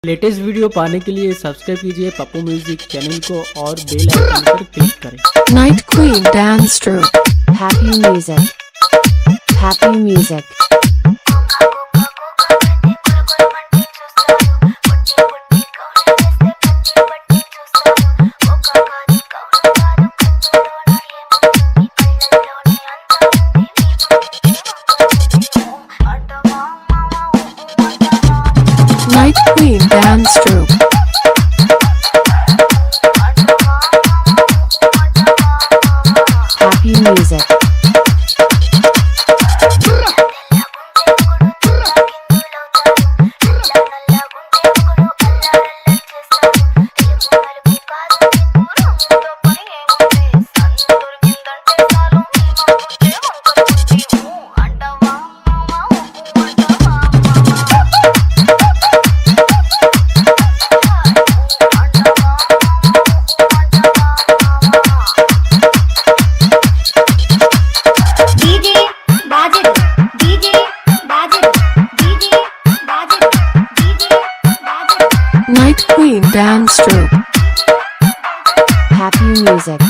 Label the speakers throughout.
Speaker 1: Latest video पाने के लिए सब्सक्राइब कीजिए पप्पू म्यूजिक चैनल को और बेल आइकन पर क्लिक करें।
Speaker 2: Night Queen Dance Troupe. Happy music. Happy music. Night Queen Dance Troupe. Happy music. Night Queen Dance Troupe. Happy music.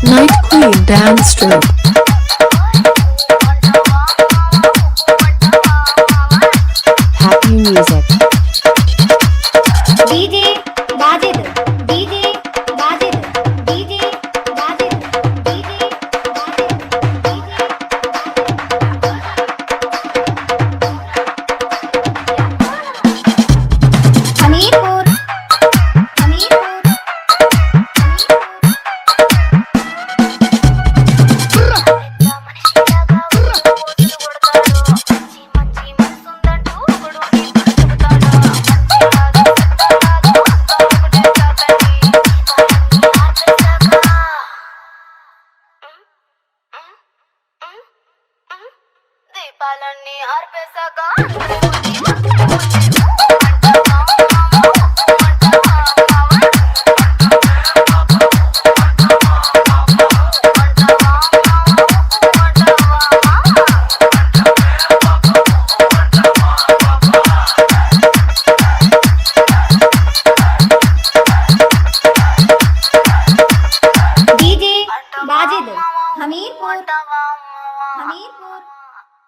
Speaker 2: Night Queen Dance Troupe. Happy music.
Speaker 3: DJ Bajid, DJ Bajid, DJ Bajid, DJ Hamirpur, Hamirpur. దీపాలన్నీ ఆర్పేశాక DJ Bajid, Hamirpur, Hamirpur.